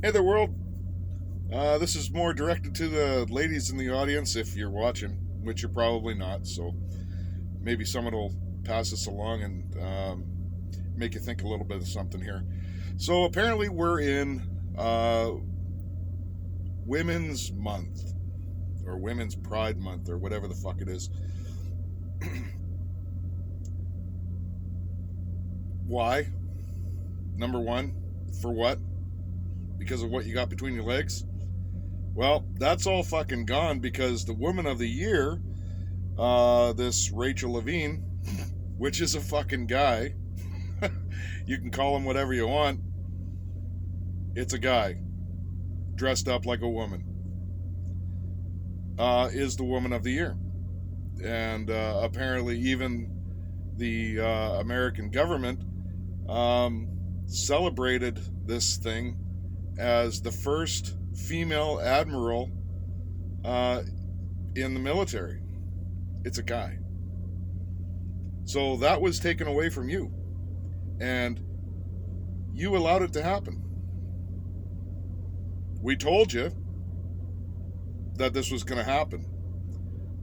Hey there, world. This is more directed to the ladies in the audience if you're watching, which you're probably not. So maybe someone will pass this along and make you think a little bit of something here. So apparently, we're in Women's Month or Women's Pride Month or whatever the fuck it is. Why? Number one, for what? Because of what you got between your legs? Well, that's all fucking gone because the Woman of the Year, this Rachel Levine, which is a fucking guy, you can call him whatever you want. It's a guy dressed up like a woman, is the Woman of the Year. And apparently, even the American government celebrated this thing as the first female admiral in the military. It's a guy. So that was taken away from you. And you allowed it to happen. We told you that this was going to happen.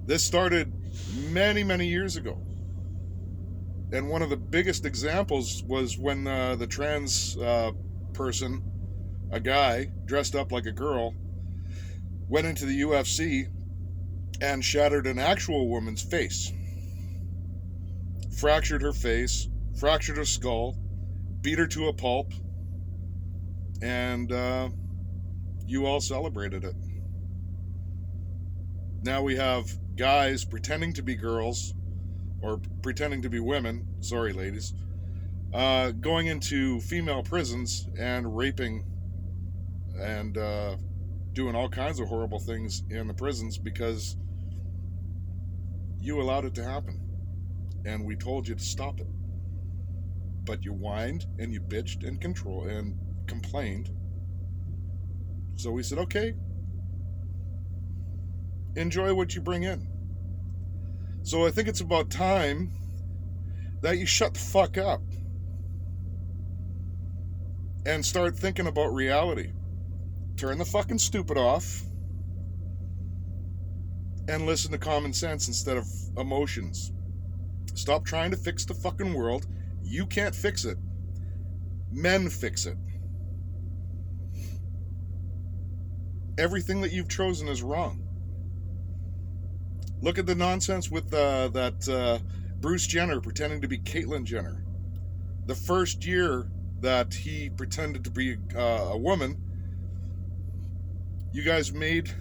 This started many, many years ago. And one of the biggest examples was when the trans person, a guy dressed up like a girl, went into the UFC and shattered an actual woman's face. Fractured her face, fractured her skull, beat her to a pulp, and you all celebrated it. Now we have guys pretending to be girls, or pretending to be women, sorry ladies, going into female prisons and raping and doing all kinds of horrible things in the prisons because you allowed it to happen. And we told you to stop it. But you whined and you bitched and complained. So we said, okay, enjoy what you bring in. So I think it's about time that you shut the fuck up and start thinking about reality. Turn the fucking stupid off and listen to common sense instead of emotions. Stop trying to fix the fucking world. You can't fix it. Men fix it. Everything that you've chosen is wrong. Look at the nonsense with that Bruce Jenner pretending to be Caitlyn Jenner. The first year that he pretended to be a woman, you guys made,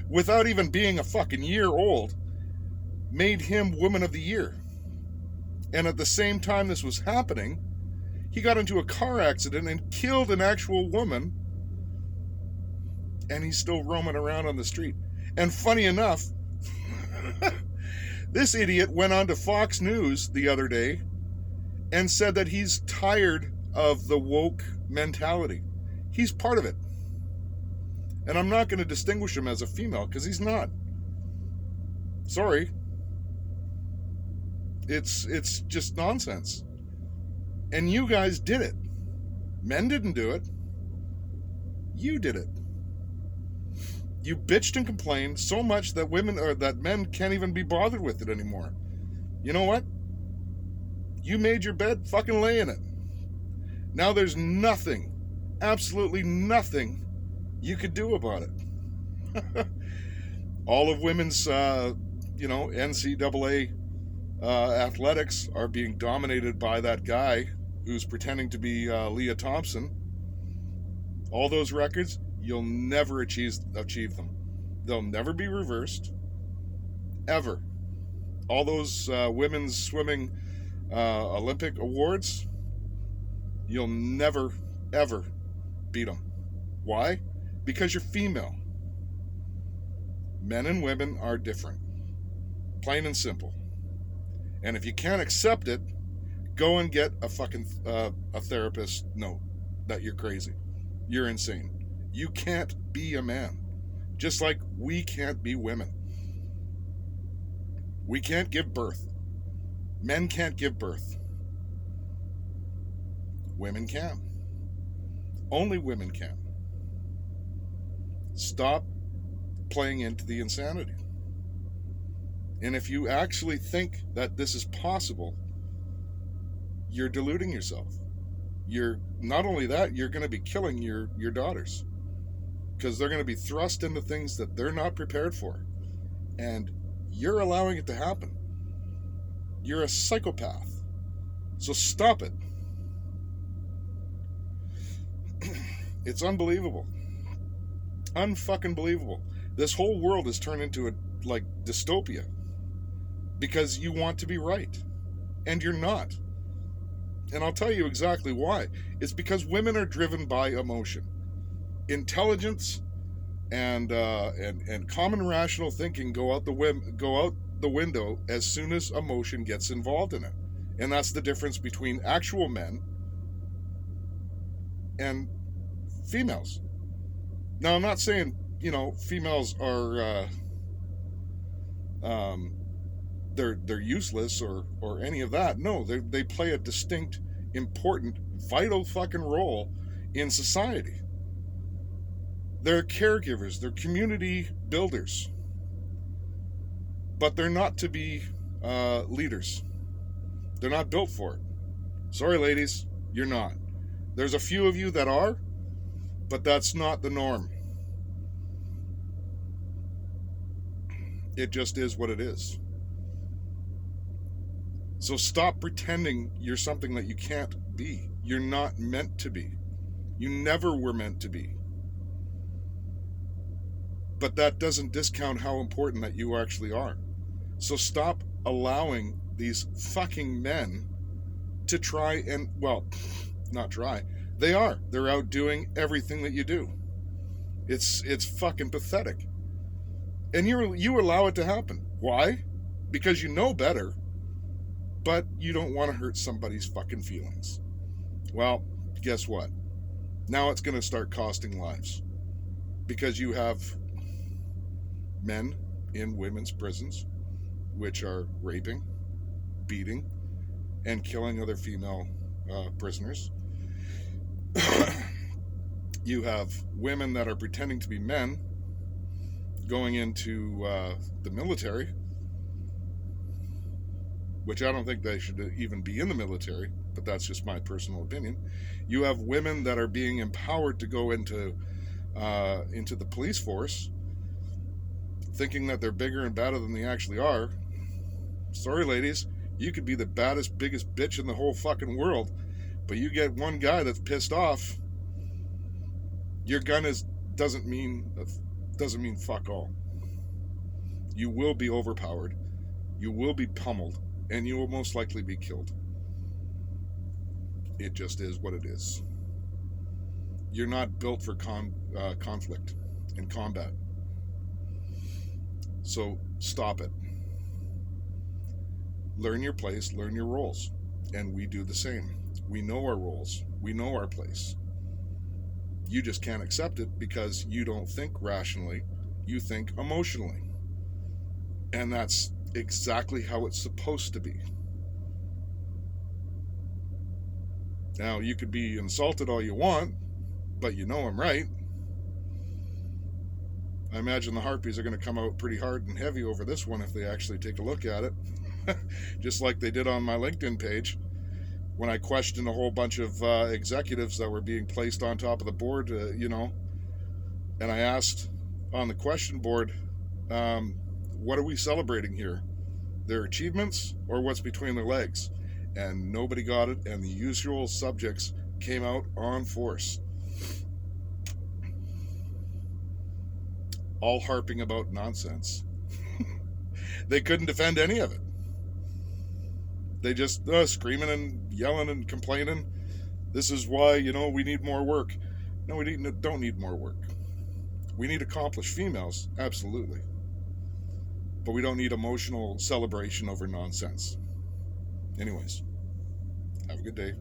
without even being a fucking year old, made him Woman of the Year. And at the same time this was happening, he got into a car accident and killed an actual woman, and he's still roaming around on the street. And funny enough, this idiot went on to Fox News the other day and said that he's tired of the woke mentality. He's part of it. And I'm not going to distinguish him as a female because he's not. Sorry. It's just nonsense. And you guys did it. Men didn't do it. You did it. You bitched and complained so much that men can't even be bothered with it anymore. You know what? You made your bed, fucking lay in it. Now there's nothing, absolutely nothing you could do about it. All of women's, NCAA athletics are being dominated by that guy who's pretending to be Leah Thompson. All those records, you'll never achieve them. They'll never be reversed, ever. All those women's swimming Olympic awards, you'll never, ever beat them. Why? Because you're female. Men and women are different. Plain and simple. And if you can't accept it, go and get a fucking a therapist note that you're crazy. You're insane. You can't be a man. Just like we can't be women. We can't give birth. Men can't give birth. Women can. Only women can. Stop playing into the insanity. And if you actually think that this is possible, you're deluding yourself. You're not only that, you're going to be killing your daughters, because they're going to be thrust into things that they're not prepared for, and you're allowing it to happen. You're a psychopath. So stop it. It's unbelievable. Unfucking believable. This whole world has turned into a dystopia because you want to be right, and you're not. And I'll tell you exactly why. It's because women are driven by emotion. Intelligence and common rational thinking go out the window as soon as emotion gets involved in it. And that's the difference between actual men and females. Now, I'm not saying, females are they're useless or any of that. No, they play a distinct, important, vital fucking role in society. They're caregivers, they're community builders, but they're not to be leaders. They're not built for it. Sorry, ladies, you're not. There's a few of you that are, but that's not the norm. It just is what it is. So stop pretending you're something that you can't be. You're not meant to be. You never were meant to be. But that doesn't discount how important that you actually are. So stop allowing these fucking men to try and, well, not try. They are. They're out doing everything that you do. It's fucking pathetic. And you allow it to happen. Why? Because you know better, but you don't want to hurt somebody's fucking feelings. Well, guess what? Now it's going to start costing lives. Because you have men in women's prisons which are raping, beating, and killing other female prisoners. You have women that are pretending to be men going into the military, which I don't think they should even be in the military, but that's just my personal opinion. You have women that are being empowered to go into the police force, thinking that they're bigger and badder than they actually are. Sorry, ladies, you could be the baddest, biggest bitch in the whole fucking world, but you get one guy that's pissed off, your gun doesn't mean fuck all. You will be overpowered, you will be pummeled, and you will most likely be killed. It just is what it is. You're not built for conflict and combat. So stop it. Learn your place, learn your roles. And we do the same. We know our roles. We know our place. You just can't accept it because you don't think rationally. You think emotionally. And that's exactly how it's supposed to be. Now, you could be insulted all you want, but you know I'm right. I imagine the harpies are going to come out pretty hard and heavy over this one if they actually take a look at it. Just like they did on my LinkedIn page when I questioned a whole bunch of executives that were being placed on top of the board, and I asked on the question board, what are we celebrating here? Their achievements or what's between their legs? And nobody got it, and the usual subjects came out on force. All harping about nonsense. They couldn't defend any of it. They just screaming and yelling and complaining. This is why, we need more work. No, we don't need more work. We need accomplished females, absolutely. But we don't need emotional celebration over nonsense. Anyways, have a good day.